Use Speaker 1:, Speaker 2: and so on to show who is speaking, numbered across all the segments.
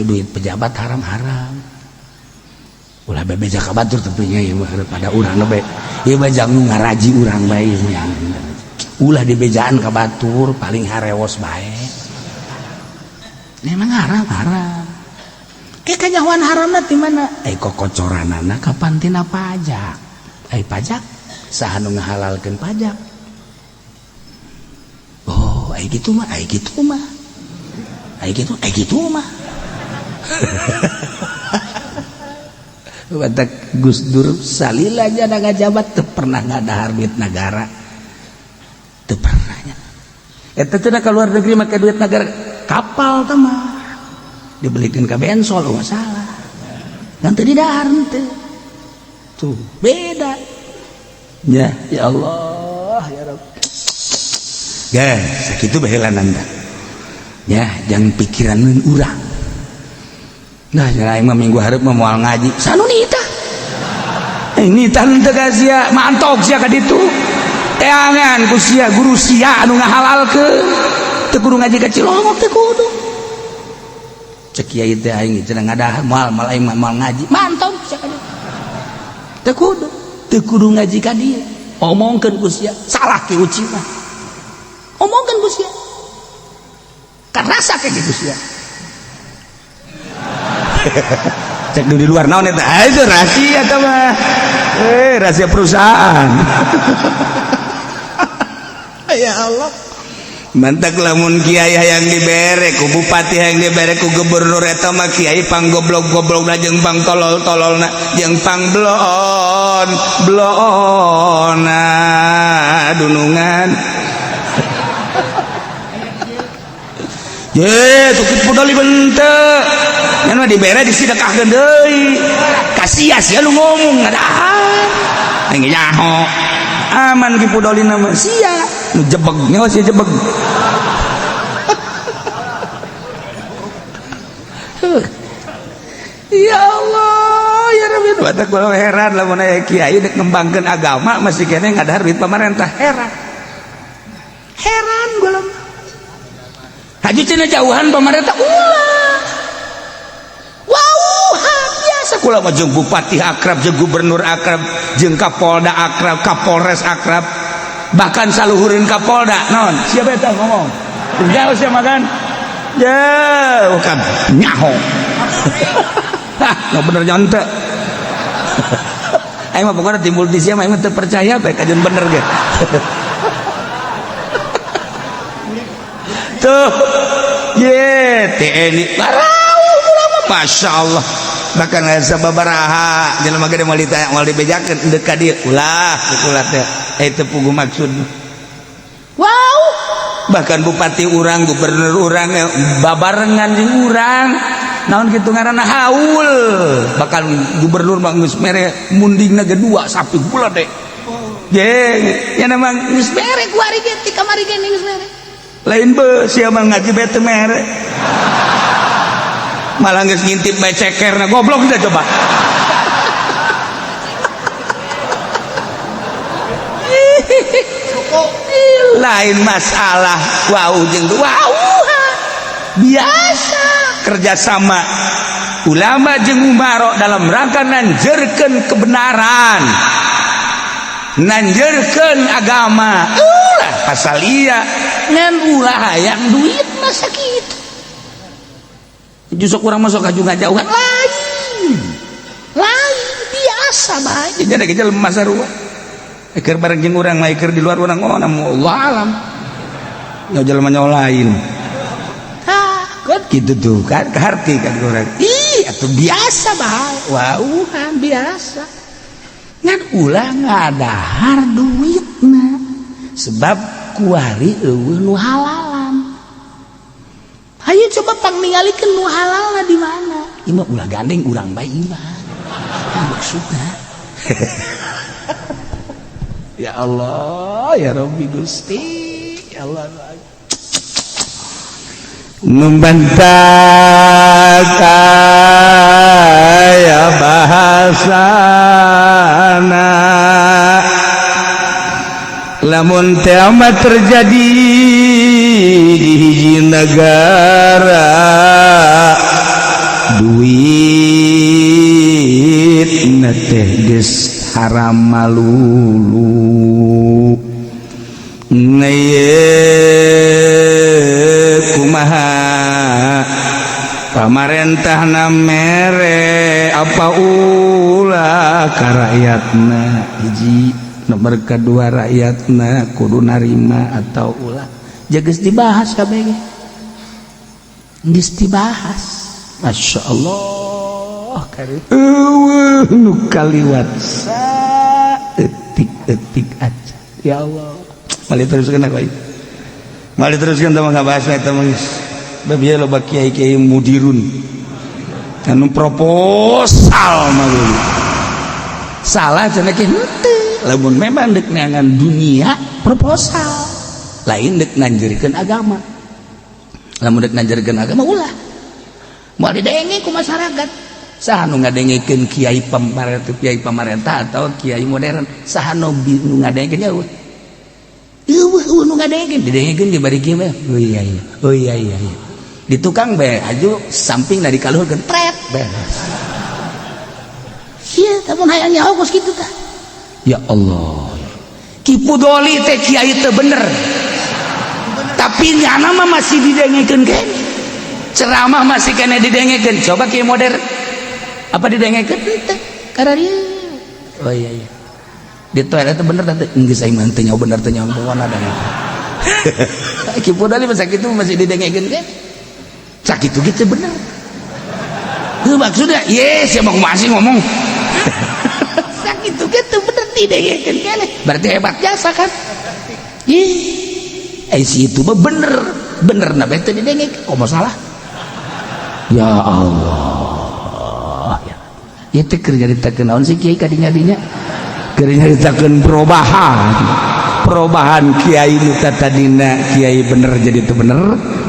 Speaker 1: duit pejabat haram-haram ulah bebeja ka batur tepinya ieu mah pada urang na bae ieu mah jangan ngaraji urang bae ulah dibejaan ka batur paling harewos bae memang haram-haram ke kanyawan haramna ti mana kocoranana kapan tina pajak pajak saha nu ngahalalkeun pajak gitu mah batak Gus Dur salila aja na ngajabat teu pernah ngadahar duit negara teu pernah nya eta teh ka luar negeri make duit negara kapal teh mah dibelikeun ka bensol masalah ngan teu didahar teh tuh beda ya Allah ya Rabb sakitu bahelananda ya jangan pikiran urang nah aing mah minggu hareup mah moal ngaji sanu nita ini tan teu sia mantok sia ka ditu teangan ku sia guru sia anu ngahalalkeun teu kudu ngaji ka Cilongok teu kudu cek kiai teh aing cenah ngadahar moal aing mah moal ngaji mantok sia ka ditu teu kudu ngaji ka dieu omongkeun ku sia salah ki uci mah omongkeun ku sia kan rasa kayak gitu sia cek di luar naon eta itu rahasia teh mah rahasia perusahaan ya Allah mantak lamun kiai hayang dibere ku bupati hayang dibere ku gubernur eta mah kiai panggoblok-goblokna jeung pang tolol-tololna jeung pang blon-blona dunungan ye tukit pudali bente nya mah dibere disidekahkeun deui ka sia lu ngomong ngadahan aing nyaho aman ki pudolina mah sia nu jebeg nyaho sia jebeg ya Allah ya Rabbi batak kula heran lamun aya kiai dek ngembangkeun agama masih kene ngadahar duit pamarentah heran gua haji cenah jauhan pamarentah ulah wow biasa kula mah jeung bupati akrab jeung gubernur akrab jeung kapolda akrab kapolres akrab bahkan saluhureun kapolda naon siapa eta ngomong jauh sia makan jauh kan nyaho no bener nyonte aing mah pokona timbul di sia mah aing teu percaya bae kajeun bener ge tuh ye TNI barauh ulama Masya Allah bahkan sababaraha jelema gede moal ditanya moal dibejakeun deuk ka dieu ulah teh eta pugu maksud wow bahkan bupati urang gubernur urang babarengan jeung urang naon kitu ngaranna haul bakal gubernur mah geus mere mundingna ge 2 sapi pula deh ye nya memang geus mere ku ari ge ti kamari ge geus mere lain be sia mah ngaji bete mere malah geus ngintip bae cekerna goblok dah coba lain masalah wow jeung wow biasa kerjasama ulama jeung umaro dalam rangka nanjeurkeun kebenaran nanjeurkeun agama asal iya ngan ulah hayang duit masa gitu justru kurang masuk kaju ngajauhan lain biasa bae jadi ada gejala masa ruah eker bareng jeung urang mah eker di luar urang oh namu Allah alam ngajal mah lain kan gitu tuh kan keharti kan urang atuh biasa bae wauhan biasa ngan ulah ngadahar duitna sebab kuari eueuh nu halalan hayu coba pangningalikeun nu halalna di mana ieu mah ulah gandeng urang bae iman maksudna ya Allah ya Rabbi Gusti ya Allah membantah ya bahasana lamun kiamat terjadi di hiji negara duit teh geus haram malulu kumaha pamarentahna mere apa ulah ka rakyatna hiji nomor kedua rakyatna kudu narima atau ulah geus dibahas kabeh geus dibahas Masya Allah karim nu kaliwat etik aja ya Allah mali teruskeun aku mali teruskeun teh ngabahas eta mah babieu loba kiai-kiai mudirun anu proposal mah salah cenah kieu henteu lamun memang deuk neangan dunia proposal lain deuk nanjurkeun agama lamun deuk nanjurkeun agama ulah mau didenge ku masyarakat saha nu ngadengekeun kiai pamarentah atau kiai modern saha nu ngadengekeun jauh nu ngadengekeun didengekeun di bari kieu oh iya di tukang be aju samping na dikaluhurkeun pret beres ieu tamun hayang nyaho kos kitu tah ya Allah kipu doli teh kiai teu bener tapi nyana mah masih didengekeun keneh ceramah masih kena didengekeun coba kieu modern apa didengekeun teh kararieu oh iya di toilet bener teh geus aing mah teu nyaho bener teh nyaho pokona da kipu dali mah sakitu masih didengekeun kan sakitu gitu bener heuh maksudnya yes ya mah masih ngomong sakitu gitu bener didengekeun keneh berarti hebat jasa kan ih si itu mah bener na bete didengekeun kok masalah ya Allah ya teh keur nyaritakeun naon sih kiai kadinya-dinya keur nyaritakeun perubahan kiai nu tadina kiai bener jadi teu bener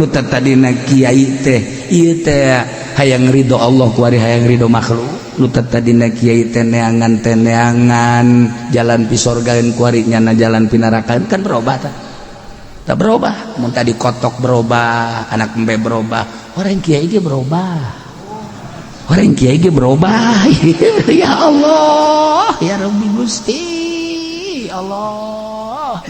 Speaker 1: nu tadina kiai teh ieu teh hayang ridho Allah ku ari hayang ridho makhluk nu tadina kiai teh neangan jalan pi sorga ku ari nyana jalan pi neraka kan berubah tak berubah mun tadi kotok berubah anak embe berubah orang kiai ge berubah orang kiai ge berubah ya Allah ya Rabbi Gusti Allah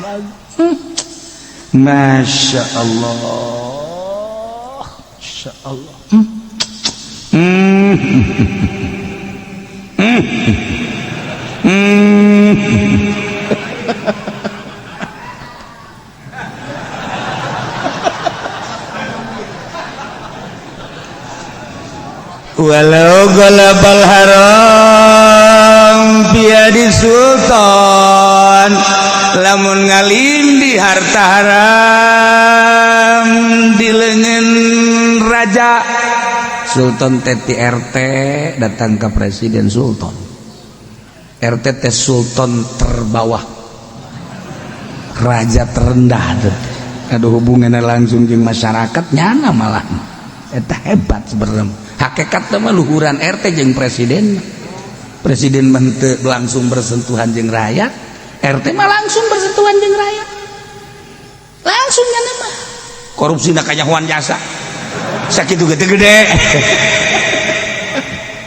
Speaker 1: Masya Allah Masya Allah walau galabal haram biadi sultan lamun ngalindi harta haram di leungeun raja sultan teti RT datang ke presiden sultan RT teh sultan terbawah raja terendah ada hubungannya langsung jeung masyarakat nyana malah eta hebat sebenarnya hakikat mah luhuran RT jeung presiden mah teu langsung bersentuhan jeung rakyat RT mah langsung bersentuhan jeung rakyat langsung nyana mah korupsina kanyahoan jasa sakitu gede-gede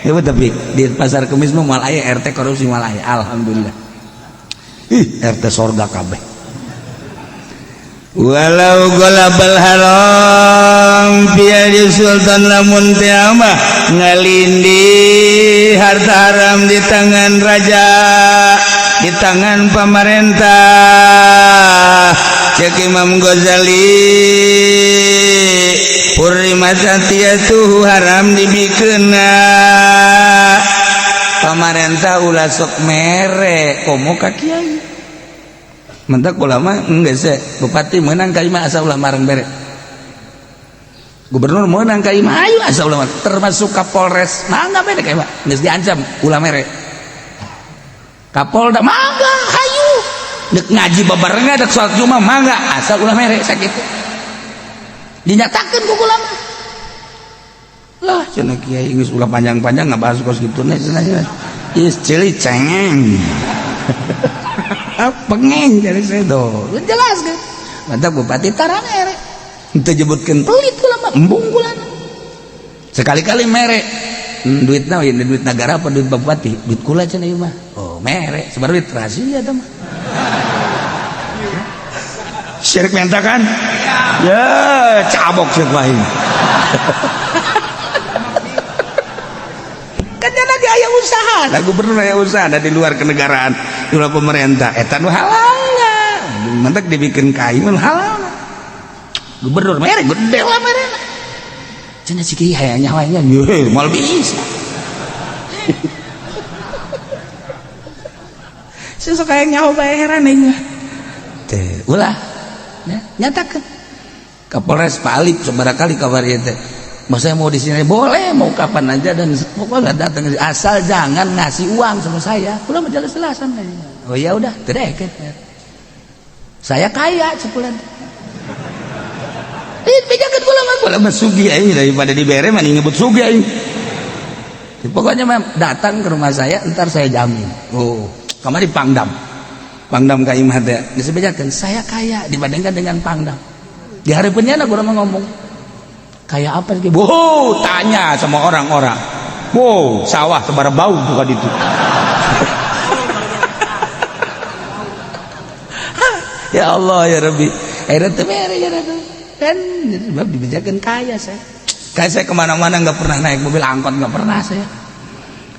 Speaker 1: ya tapi di pasar Kemis mah moal aya RT korupsi moal aya alhamdulillah RT sorga kabeh walau galabal haram biadi sultan lamun teu mah ngalindi harta haram di tangan raja di tangan pemerintah cek Imam Ghazali purimat atiyatuhu haram dibikeunna pemerintah ulah sok mere komo ka kiai mentak ulama enggak sih bupati menang ka imah asa ulah marang bere gubernur menang ka imah ayo asa ulah termasuk Kapolres mangga bere ka imah geus diancam ulah mere Kapolda mangga hayu deuk ngaji babarengan deuk salat Jumat mangga asa ulah mere sakitu dinyatakeun ku ulama lah cenah kiai geus ulah panjang-panjang ngabahas kos kituna cenah is cili cengeng pengen jadi sedo jelas kan mantap bupati tarang ere ente jebutkeun pelit ulama embung kulana sekali-kali merek duit naon duit negara apa duit bupati duit kula cenah ieu mah oh merek sebar duit rahasia eta mah syirik menta kan ya cabok sih lain kan lagi aya usaha lah gubernur aya usaha ada di luar kenegaraan di luar pemerintah eta nu halal mentek dibikin kain nu halal gubernur merek gede lah merek cenah siki aya nyawanya ye moal bisa sesuk aya nyawa bae heran aing teh ulah nyatakan Kapolres Pak Alip sebarakali kabar teh mau saya mau di sini boleh mau kapan aja dan pokoknya datang asal jangan ngasih uang sama saya ulah mah jelas-jelasan oh ya udah tereket saya kaya sebulan bejakeun kula mah sugih aing daripada dibere mah ngebut sugih aing pokoknya mah datang ke rumah saya ntar saya jamin oh kamari Pangdam ka imah teh geus bejakeun saya kaya dibandingkan dengan Pangdam di hareupeunnya na urang ngomong kaya apa sih tanya sama orang-orang sawah sebar bau bukan itu ya Allah ya Rabbi akhirnya teh mere ya kan sebab dibejakeun kaya saya kemana-mana nggak pernah naik mobil angkot nggak pernah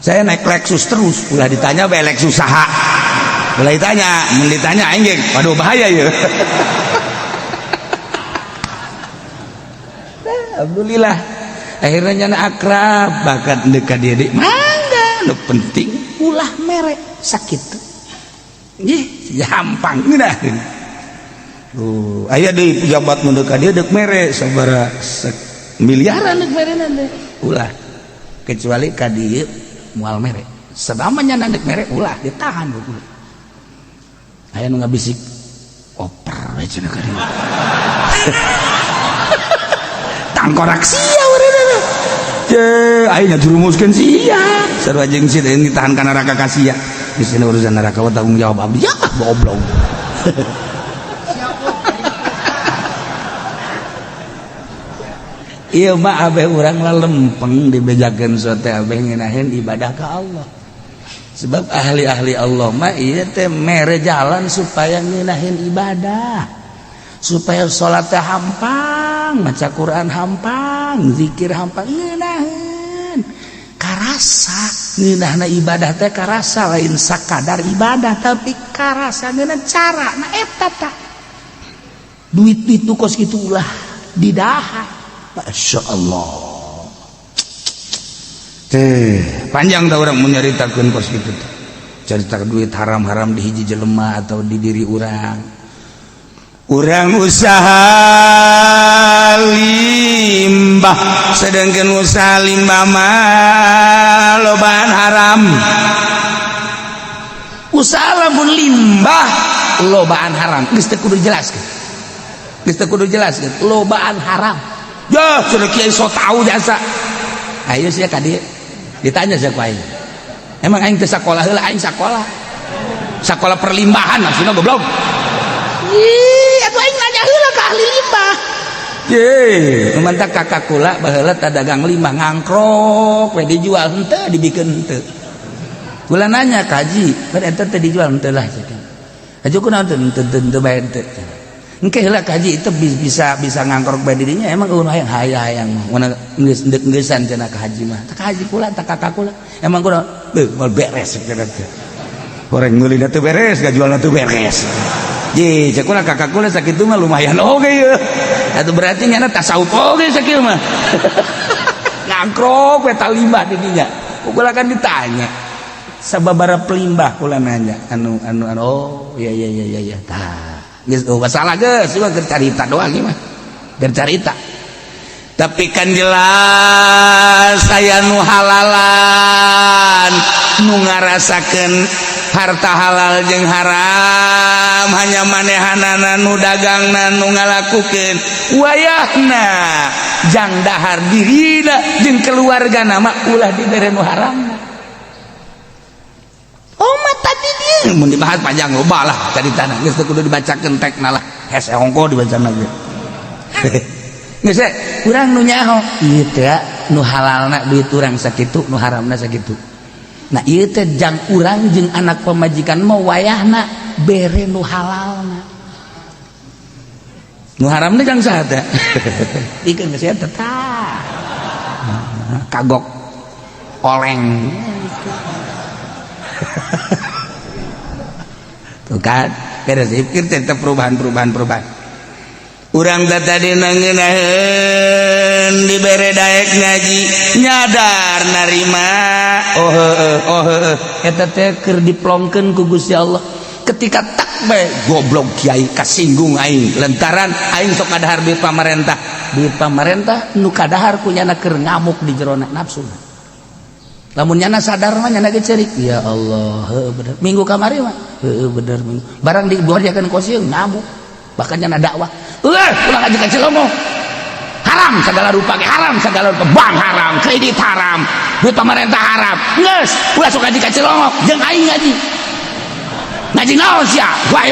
Speaker 1: saya naik Lexus terus ulah ditanya bae Lexus saha ulah ditanya aing waduh bahaya ya alhamdulillah akhirnya nyana akrab bakat dekat dia mangga nu penting ulah mere sakit ih gampang ngeunaheun aya deui pejabat nu dekat dia dek mere sabaraha miliaran dek mere teh ulah kecuali ka dieu moal mere sadamanya dek mere ulah ditahan bae aya nu ngabisik oper we cenah ka dieu tangkorak sia urang ye ayeuna jurumuskeun sia sarua jeung si teh ditahan ka neraka ka sia di sini urusan neraka wa tanggung jawab abdi ya goblok ieu mah abeh urang lempeng dibejakeun sote abeh ngeunaheun ibadah ka Allah sebab ahli-ahli Allah mah ieu teh mere jalan supaya ngeunaheun ibadah supaya salat teh hampang maca Quran hampang zikir hampang ngeunaheun karasa ngeunahna ibadah teh karasa lain sakadar ibadah tapi karasa ngeunah carana eta tah duit-duit nu kos kitu ulah didahar masyaallah teh panjang dah urang mun nyaritakeun kos kitu teh carita duit haram-haram di hiji jelema atau di diri urang urang usaha limbah sedangkan usaha limbah mah lobaan haram usaha lamun limbah lobaan haram geus teu kudu jelaskeun lobaan haram ya cenah kiai so tau jasa ayo sia ka dieu ditanya sia ku aing emang aing teu sakola heula aing sakola perlimbahan maksudna goblok ih atuh aing nanya heula ka ahli limbah ye mantak kakak kula baheula teh dagang limbah ngangkrok we dijual henteu dibikeun henteu kula nanya ka haji kan eta teh dijual henteu lah cenah haji kunaon teu bae henteu engke heula ka haji itu bisa ngangkrok bae dirinya emang ulun hayang mun geus geus-geusan cenah ka haji mah ka haji kula tak kakak kula emang kunaon moal beres cenah teh goreng meulina teu beres gajualna teu beres ye cekuna kakak kula sakitu mah lumayan oge ye atuh berarti nyana tasawuf oge sakitu mah ngangkrok we limbah di dinya kula kan ditanya sababaraha pelimbah kula nanya anu oh iya tah geus masalah geus cuma keur carita doang ieu mah keur carita tapi kan jelas aya nu halalan nu ngarasakeun harta halal jeung haram hanya manehanana nu dagangna nu ngalakukeun wayahna jang dahar dirina jeung keluargana mah ulah dibere nu haramna oh mata di dieu mun dibahas panjang loba lah caritana geus teu kudu dibacakeun tekna lah hese hongko dibacana ge geus urang nu nyaho ieu teh nu halalna duit urang sakitu nu haramna sakitu. Nah ieu teh jang urang jeung anak pamajikan mah wayahna bere nu halalna. Nu haramna jang saha teh? Dikeun geus eta tah. Kagok oleng. Tuh kan, beres pikir tetap perubahan. Urang tadi nangenaheun dibere daek ngaji nyadar narima eta teh keur diplongkeun ku Gusti Allah ketika tak bae goblok kiai kasinggung aing lantaran aing sok kadahar duit pamarentah nu kadahar kunyana keur ngamuk di jerona nafsu lamun nyana sadar mah nyana ge ceurik ya Allah heuh bener minggu kamari mah heuh bener minggu barang diborjakeun ku sieun ngamuk bahkan nyana dakwah ulah ngaji ka Cilomo haram segala rupa bank haram kredit haram duit pamarentah haram geus ulah sok ngaji ka Cilomo jeung aing ngaji naon sia wae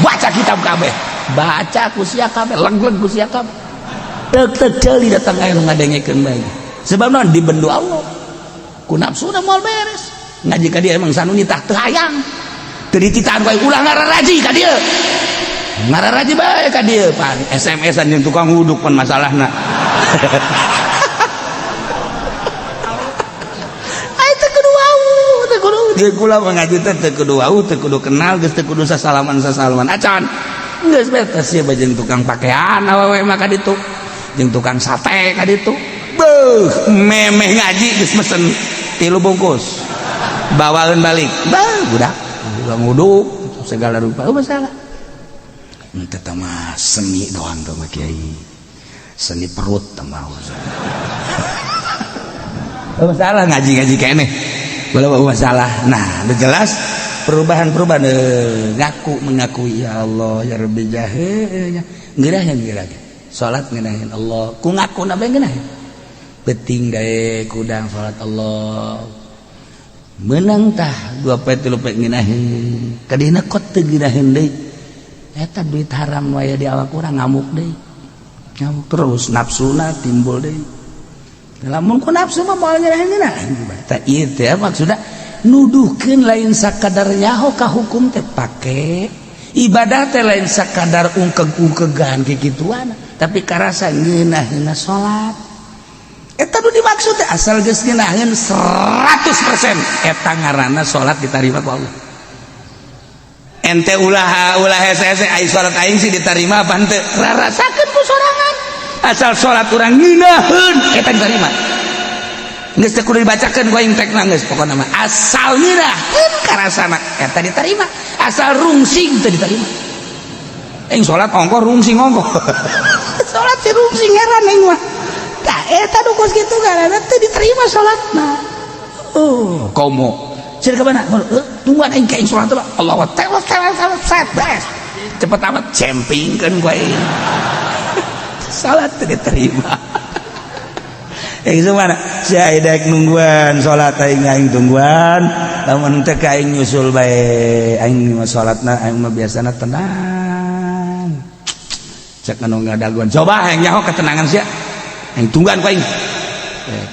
Speaker 1: baca kitab kabeh baca ku sia kabeh leg ku sia kabeh teu ceuli datang aya nu ngadengekeun bae sebab naon dibendu Allah ku nafsuna moal beres ngaji ka dieu emang sanu nitah teu hayang teu dititahan wae ulah ngararaji ka dieu ngararaji bae ka dieu pan SMS-an jeung tukang huduk pan masalahna ai teu kudu wau teu kudu dieu kula ngaji teh teu kudu wau teu kudu kenal geus teu kudu sasalaman acan geus betes ieu jeung tukang pakaian awewe mah ka ditu jeung tukang sate ka ditu beuh memeh ngaji geus mesen 3 bungkus bawaeun balik beuh budak tukang huduk segala rupa masalah entah mah seni doang tuh mah kiai seni perut tambah masalah ngaji keneh boleh masalah nah udah jelas perubahan mengakui ya Allah ya Rabbi jahenya ngeuraheun salat ngeunaheun Allah ku ngakuna bae ngeunaheun penting gae kudang salat Allah menang tah 2 poe 3 poe ngeunaheun kadina kot teu ngeunaheun deui eta duit haram waya di awak urang ngamuk terus nafsuna timbul deui lamun ku nafsu mah moal nyeraheun eta ieu teh maksudna nuduhkeun lain sakadar nyaho ka hukum teh pake ibadah teh lain sakadar ungkeg-ungkegan kikituan tapi karasa ngeunaheunna salat eta nu dimaksud teh asal geus ngeunaheun 100% eta ngaranna salat ditarima ku Allah ente ulah hese ai salat aing sih diterima apa henteu rarasakeun ku sorangan asal salat urang ngeunaheun eta diterima geus teu kudu dibacakeun ku aing tekna geus pokona mah asal ngeunaheun karasana eta diterima asal rungsing teu diterima aing salat ongkoh rungsing ongkoh salat teh rungsing heran aing mah tah eta nu geus kitu ngaranna teu diterima salatna komo ciri ke mana? Tungguan aing kain sholat itu Allah tewas set bes cepet amat camping kan gue sholat itu diterima itu mana? Si aidek nungguan sholat aing tungguan lamun teh aing nyusul bae aing sholatna aing mah biasana tenang cek anu ngadaguan coba aing nyaho ketenangan sia aing tungguan ku aing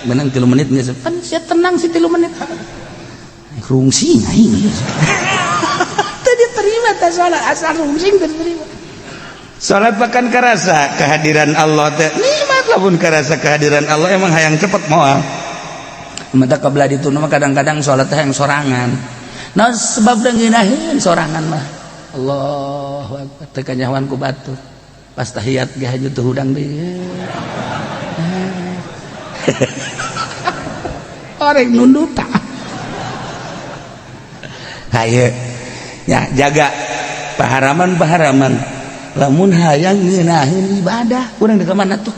Speaker 1: menang 3 menit geus pan sia tenang si 3 menit rungsing aing teu diterima teh salat asal rungsing teu diterima salat pakan karasa kehadiran Allah teh nikmat lamun karasa kehadiran Allah emang hayang cepet moal mata kabla ditu mah kadang-kadang salat teh hayang sorangan nah sebab da ngeunaheun sorangan mah Allahu akbar teu kanyahoan ku batur pas tahiyat ge haju teu hudang deui orek nunduta haye ya jaga paharaman lamun hayang ngeunaheun ibadah urang di ka mana tuh